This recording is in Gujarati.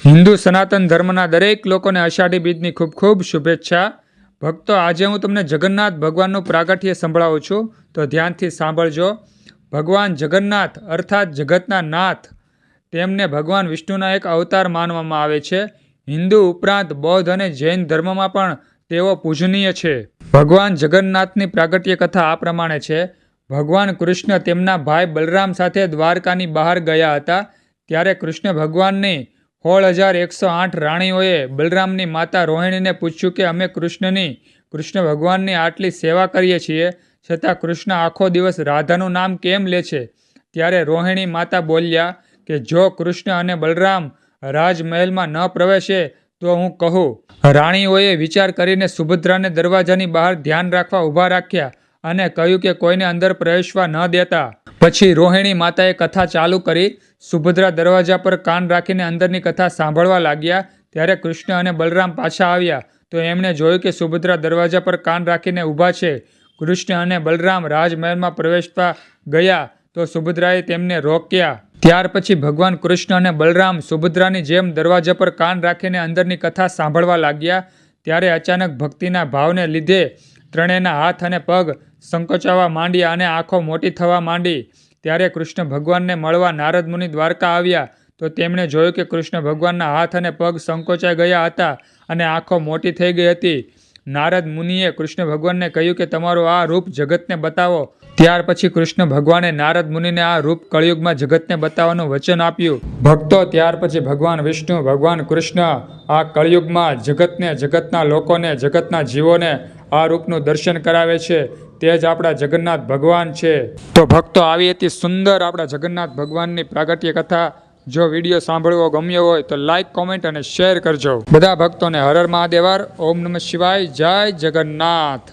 હિન્દુ સનાતન ધર્મના દરેક લોકોને અષાઢી બીજની ખૂબ ખૂબ શુભેચ્છા। ભક્તો, આજે હું તમને જગન્નાથ ભગવાનનું પ્રાગટ્ય સંભળાવું છું, તો ધ્યાનથી સાંભળજો। ભગવાન જગન્નાથ અર્થાત જગતના નાથ, તેમને ભગવાન વિષ્ણુના એક અવતાર માનવામાં આવે છે। હિન્દુ ઉપરાંત બૌદ્ધ અને જૈન ધર્મમાં પણ તેઓ પૂજનીય છે। ભગવાન જગન્નાથની પ્રાગટ્ય કથા આ પ્રમાણે છે। ભગવાન કૃષ્ણ તેમના ભાઈ બલરામ સાથે દ્વારકાની બહાર ગયા હતા, ત્યારે કૃષ્ણ ભગવાનની 16,108 રાણીઓએ બલરામની માતા રોહિણીને પૂછ્યું કે અમે કૃષ્ણ ભગવાનની આટલી સેવા કરીએ છીએ, છતાં કૃષ્ણ આખો દિવસ રાધાનું નામ કેમ લે છે? ત્યારે રોહિણી માતા બોલ્યા કે જો કૃષ્ણ અને બલરામ રાજમહેલમાં ન પ્રવેશે તો હું કહું। રાણીઓએ વિચાર કરીને સુભદ્રાને દરવાજાની બહાર ધ્યાન રાખવા ઊભા રાખ્યા અને કહ્યું કે કોઈને અંદર પ્રવેશવા ન દેતા। પછી રોહિણી માતાએ કથા ચાલુ કરી। સુભદ્રા દરવાજા પર કાન રાખીને અંદરની કથા સાંભળવા લાગ્યા। ત્યારે કૃષ્ણ અને બલરામ પાછા આવ્યા તો એમણે જોયું કે સુભદ્રા દરવાજા પર કાન રાખીને ઊભા છે। કૃષ્ણ અને બલરામ રાજમહેલમાં પ્રવેશવા ગયા તો સુભદ્રાએ તેમને રોક્યા। ત્યાર પછી ભગવાન કૃષ્ણ અને બલરામ સુભદ્રાની જેમ દરવાજા પર કાન રાખીને અંદરની કથા સાંભળવા લાગ્યા। ત્યારે અચાનક ભક્તિના ભાવને લીધે ત્રણેયના હાથ અને પગ સંકોચાવા માંડ્યા અને આંખો મોટી થવા માંડી। ત્યારે કૃષ્ણ ભગવાનને મળવા નારદ મુનિ દ્વારકા આવ્યા તો તેમણે જોયું કે કૃષ્ણ ભગવાનના હાથ અને પગ સંકોચાઈ ગયા હતા અને આંખો મોટી થઈ ગઈ હતી। નારદ મુનિએ કૃષ્ણ ભગવાનને કહ્યું કે તમારું આ રૂપ જગતને બતાવો। ત્યાર પછી કૃષ્ણ ભગવાને નારદ મુનિને આ રૂપ કળિયુગમાં જગતને બતાવવાનું વચન આપ્યું। ભક્તો, ત્યાર પછી ભગવાન વિષ્ણુ, ભગવાન કૃષ્ણ આ કળિયુગમાં જગતને, જગતના લોકોને, જગતના જીવોને આ રૂપનું દર્શન કરાવે છે। તે જ આપણા જગન્નાથ ભગવાન છે। તો ભક્તો, આવી હતી સુંદર આપણા જગન્નાથ ભગવાનની પ્રાગટ્ય કથા। જો વિડીયો સાંભળવો ગમ્યો હોય તો લાઈક, કોમેન્ટ અને શેર કરજો। બધા ભક્તોને હર હર મહાદેવ, ઓમ નમઃ શિવાય, જય જગન્નાથ।